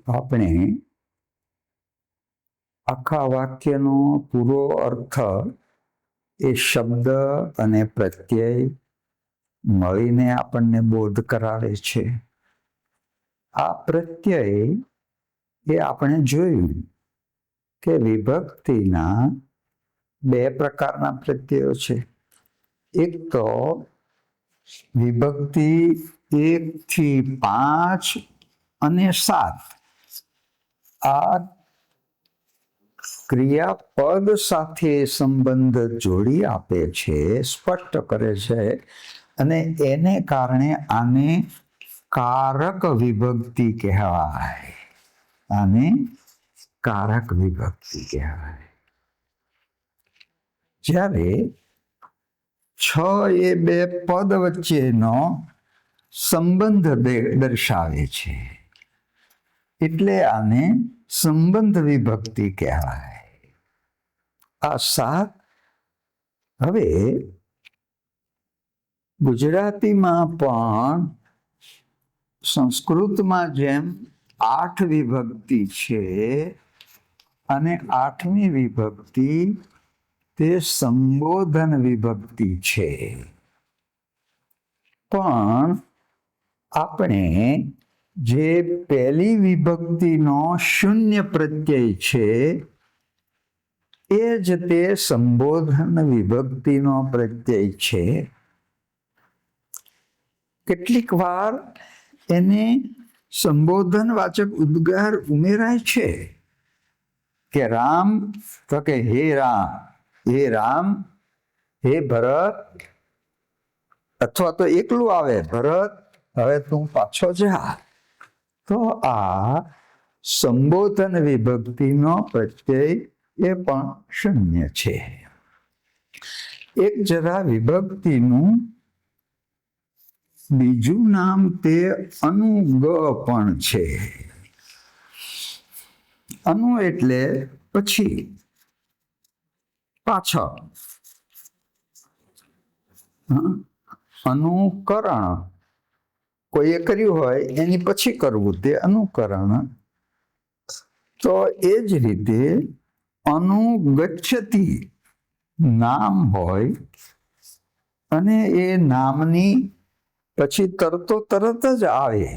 આપણે આખા વાક્યનો પૂરો અર્થ એ શબ્દ અને પ્રત્યય મળીને આપણને બોધ કરાવે છે. આ પ્રત્યય એ આપણે જોયું કે વિભક્તિના બે પ્રકારના પ્રત્યયો છે. એક તો વિભક્તિ 1 થી 5 અને 7 આ ક્રિયાપદ સાથે સંબંધ જોડી આપે છે, સ્પષ્ટ કરે છે, અને એને કારણે આને કારક વિભક્તિ કહેવાય. આને કારક વિભક્તિ કહેવાય. જ્યારે 6 એ બે પદ વચ્ચેનો સંબંધ દર્શાવે છે, એટલે આને સંબંધ વિભક્તિ કહેવાય. આ 7 હવે ગુજરાતીમાં પણ સંસ્કૃતમાં જેમ 8 વિભક્તિ છે, અને 8મી વિભક્તિ તે સંબોધન વિભક્તિ છે. પણ આપણે જે પહેલી વિભક્તિનો શૂન્ય પ્રત્યય છે એ જ તે સંબોધન વિભક્તિનો પ્રત્યય છે. કેટલીક વાર એને સંબોધનવાચક ઉદ્ગાર ઉમેરાય છે કે રામ તો કે હે રામ, હે રામ, હે ભરત, અથવા તો એકલું આવે ભરત હવે તું પાછો જા. તો આ સંબોધન વિભક્તિનો પ્રત્યય એ પણ શૂન્ય છે. એક જરા વિભક્તિનું બીજું નામ તે અનુગ પણ છે. અનુ એટલે પછી, પાછળ. અનુકરણ કોઈએ કર્યું હોય એની પછી કરવું, તે અનુકરણ. તો એ જ રીતે અનુગચ્છતિ નામ હોય અને એ નામની પછી તરત જ આવે,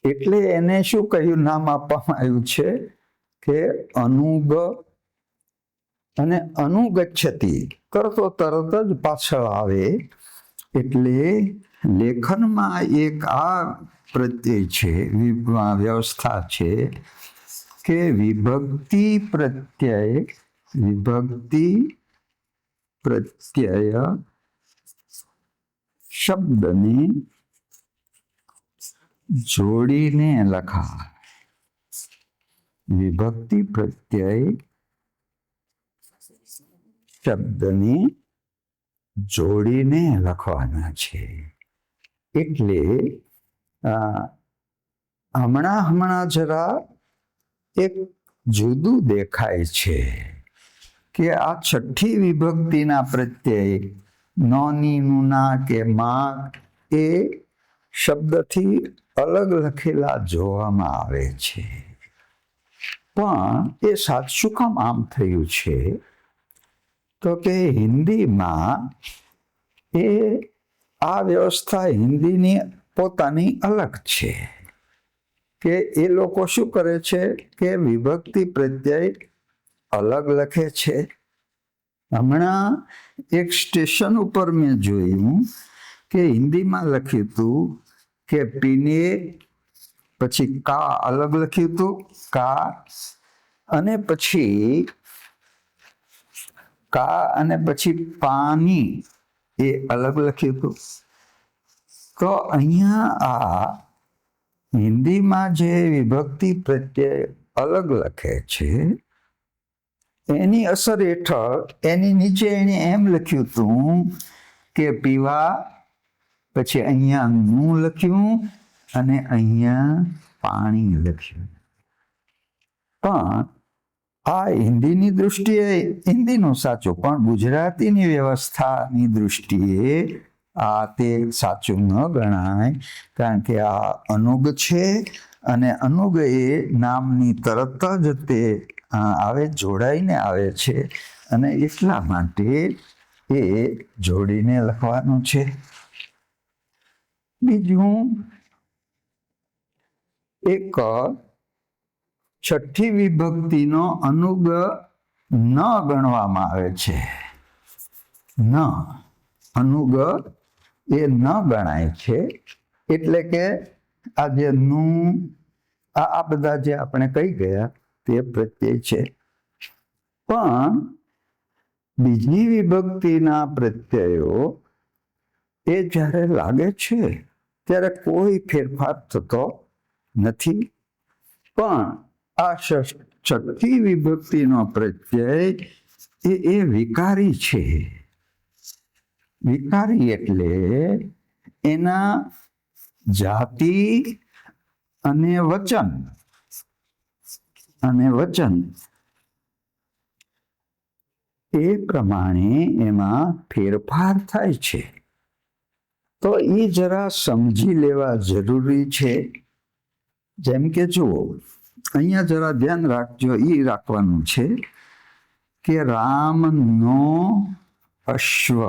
એટલે એને શું કહ્યું, નામ આપવામાં આવ્યું છે કે અનુગ. અને અનુગચ્છતિ તરત જ પાછળ આવે. એટલે લેખનમાં એક આ પ્રત્યય છે, વ્યવસ્થા છે કે વિભક્તિ પ્રત્યય શબ્દને જોડીને લખાય. વિભક્તિ પ્રત્યય શબ્દને જોડીને લખવાના છે. એટલે હમણાં જરા એક જુદું દેખાય છે કે આ છઠ્ઠી વિભક્તિના પ્રત્યય નોની, નુના કે માં એ શબ્દથી અલગ લખેલા જોવામાં આવે છે. પણ એ શું કામ આમ થયું છે? તો કે હિન્દીમાં આ વ્યવસ્થા હિન્દીની પોતાની અલગ છે કે એ લોકો શું કરે છે કે વિભક્તિ પ્રત્યય અલગ લખે છે. હમણાં એક સ્ટેશન ઉપર મેં જોયું કે હિન્દીમાં લખ્યું હતું કે પીને, પછી કા અલગ લખ્યું હતું કા, અને પછી પાણી એ અલગ લખ્યું હતું. તો અહીંયા આ હિન્દીમાં જે વિભક્તિ પ્રત્યય અલગ લખે છે એની અસર હેઠળ એની નીચે એને એમ લખ્યું હતું કે પીવા, પછી અહીંયા નું લખ્યું અને અહીંયા પાણી લખ્યું. પણ આ હિન્દીની દૃષ્ટિએ હિન્દીનું સાચું, પણ ગુજરાતીની વ્યવસ્થાની દૃષ્ટિએ આ તે સાચું ન ગણાય, કારણ કે આ અનુગ છે અને અનુગ એ નામની તરત જ તે આવે, જોડાઈને આવે છે, અને એટલા માટે એ જોડીને લખવાનું છે. બીજું, એક છઠ્ઠી વિભક્તિનો અનુગ ન ગણવામાં આવે છે. ન અનુગ એ ન ગણાય છે. એટલે કે આ જે નું, આ બધા જે આપણે કહી ગયા તે પ્રત્યય છે. પણ બીજી વિભક્તિના પ્રત્યયો એ જ્યારે લાગે છે ત્યારે કોઈ ફેરફાર થતો નથી. પણ આ છઠ્ઠી વિભક્તિનો પ્રત્યય એ વિકારી છે. વિકારી એટલે એના જાતિ અને વચન એ પ્રમાણે એમાં ફેરફાર થાય છે. તો એ જરા સમજી લેવા જરૂરી છે. જેમ કે જુઓ, અહીંયા જરા ધ્યાન રાખજો, એ રાખવાનું છે કે રામનો અશ્વ,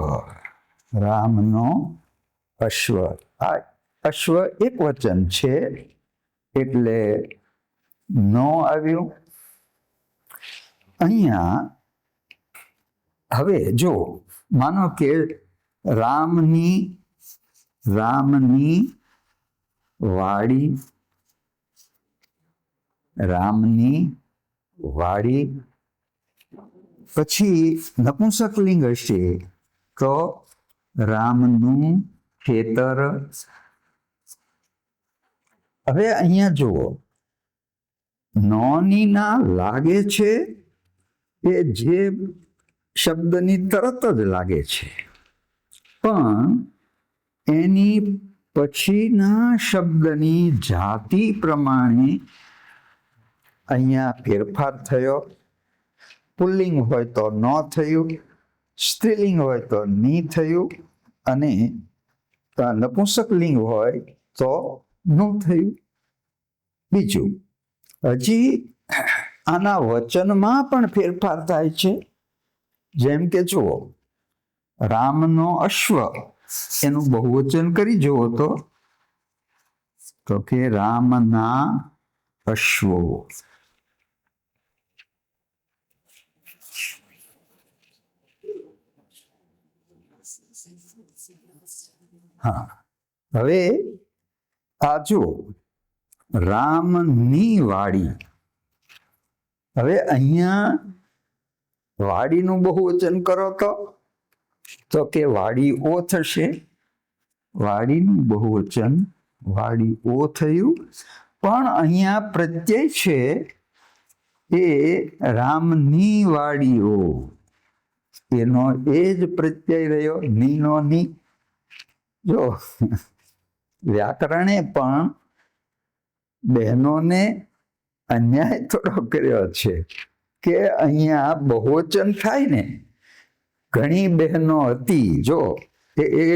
રામનો અશ્વ, આ અશ્વ એક વચન છે એટલે નો આવ્યું. અહીંયા હવે જો માનો કે રામની વાડી, પછી નપુંસકલિંગ હશે તો રામનું ખેતર. હવે અહીંયા જુઓ, નોની ના લાગે છે એ જે શબ્દની તરત જ લાગે છે, પણ એની પછીના શબ્દની જાતિ પ્રમાણે અહીંયા ફેરફાર થયો. પુલ્લિંગ હોય તો ન થયું, સ્ત્રીલિંગ હોય તો ની થયું, અને નપુંસકલિંગ હોય તો નું થયું. બીજું, હજી આના વચનમાં પણ ફેરફાર થાય છે. જેમ કે જુઓ, રામનો અશ્વ એનું બહુવચન કરી જુઓ તો કે રામના અશ્વો. હા, હવે આ જુઓ, રામની વાડી. હવે અહીંયા વાડીનું બહુવચન કરો તો કે વાડીઓ થશે. વાડીનું બહુવચન વાડીઓ થયું, પણ અહીંયા પ્રત્યય છે એ રામની વાડીઓ, એનો એ જ પ્રત્યય રહ્યો, નીનો ની. જો વ્યાકરણે પણ બહેનોને અન્યાય થોડો કર્યો છે કે અહીંયા બહુવચન થાય ને, ઘણી બહેનો હતી. જો એ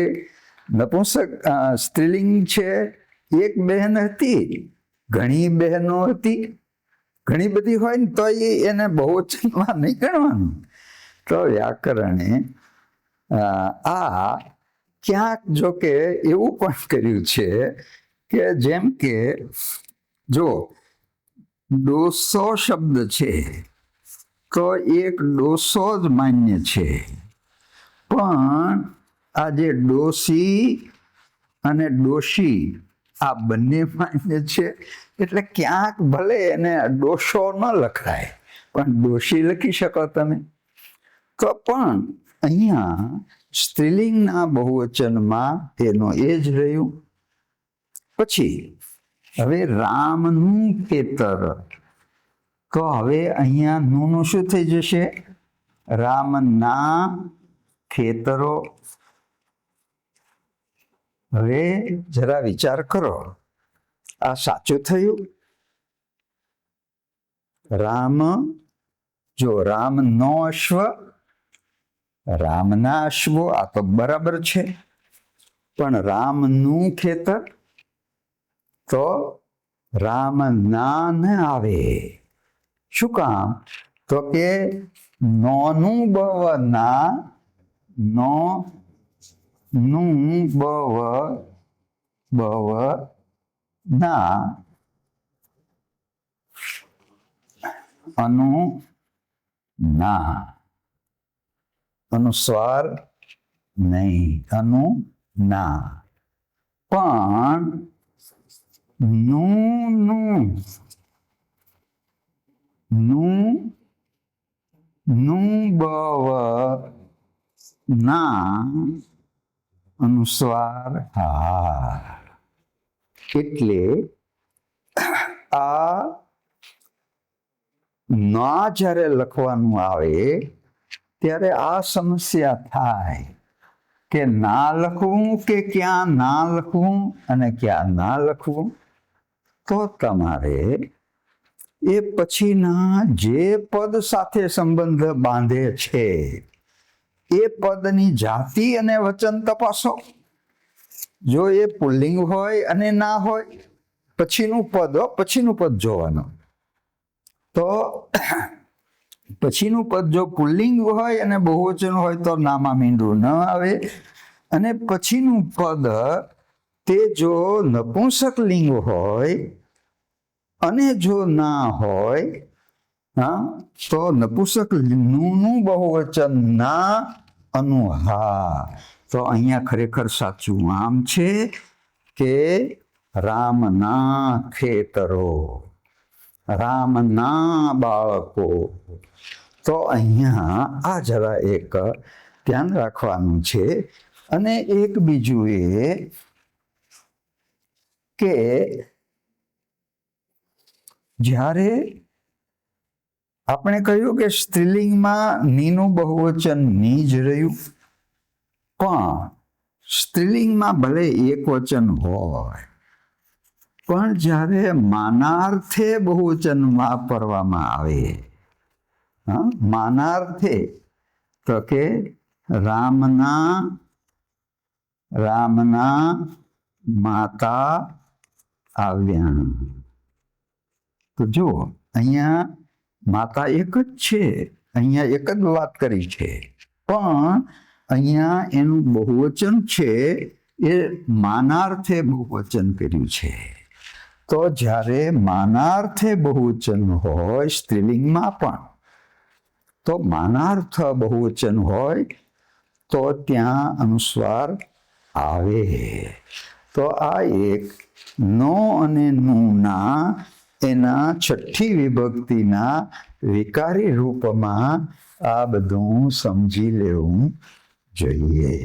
નપુંસક સ્ત્રીલિંગ છે, એક બહેન હતી, ઘણી બહેનો હતી, ઘણી બધી હોય ને તો એને બહુવચનમાં નહીં ગણવાનું. તો વ્યાકરણે આ ક્યાંક જો કે એવું પણ કર્યું છે કે જેમ કે જો ડોસો શબ્દ છે તો એક ડોસો જ માન્ય છે, પણ આ જે ડોસી અને ડોશી આ બંને માન્ય છે. એટલે ક્યાંક ભલે એને ડોસો ન લખાય પણ ડોશી લખી શકો તમે. તો પણ અહીંયા સ્ત્રીલિંગના બહુવચનમાં એનો એ જ રહ્યું. પછી હવે રામનું ખેતર, તો હવે અહીંયા નું શું થઈ જશે? રામના ખેતરો. હવે જરા વિચાર કરો, આ સાચું થયું? રામ, જો રામનો અશ્વ, રામના અશ્વો, આ તો બરાબર છે, પણ રામનું ખેતર તો રામ ના ન આવે. શું કામ? તો કે નોનું બવ ના, નો નું બવ ના, અનુ ના, અનુસ્વાર નહીં, અનુ ના. પણ નું બવ ના, અનુસ્વાર હા. એટલે આ ના જ્યારે લખવાનું આવે ત્યારે આ સમસ્યા થાય કે ના લખવું કે ક્યાં ના લખવું અને ક્યાં ના લખવું. તો તમારે એ પછીના જે પદ સાથે સંબંધ બાંધે છે એ પદની જાતિ અને વચન તપાસો. જો એ પુલ્લિંગ હોય અને ના હોય, પછીનું પદ જોવાનું. તો પછીનું પદ જો પુલ્લિંગ હોય અને બહુવચન હોય તો નામાં મીંડું ન આવે. અને પછીનું પદ તે જો નપુંસક લિંગ હોય અને જો ના હોય, તો નપુંસક નું બહુવચન ના, અનુ હા. તો અહીંયા ખરેખર સાચું આમ છે કે રામના ખેતરો, રામના બાળકો. તો અહીંયા આ જરા એક ધ્યાન રાખવાનું છે. અને એક બીજું એ કે જ્યારે આપણે કહ્યું કે સ્ત્રીલિંગમાં નીનું બહુવચન ની જ રહ્યું, પણ સ્ત્રીલિંગમાં ભલે એક વચન હોય, પણ જ્યારે માનાર્થે બહુવચન વાપરવામાં આવે, માનાર્થે, તો કે રામના માતા આવ્યા. તો જો અહીંયા માતા એક જ છે, અહીંયા એક જ વાત કરી છે, પણ અહીંયા એનું બહુવચન છે એ માનાર્થે બહુવચન કર્યું છે. તો જ્યારે માનાર્થે બહુવચન હોય સ્ત્રીલિંગમાં પણ, તો માનાર્થ બહુવચન હોય તો ત્યાં અનુસ્વાર આવે. તો આ એક નો અને નું ના એના છઠ્ઠી વિભક્તિના વિકારી રૂપમાં આ બધું સમજી લેવું જોઈએ.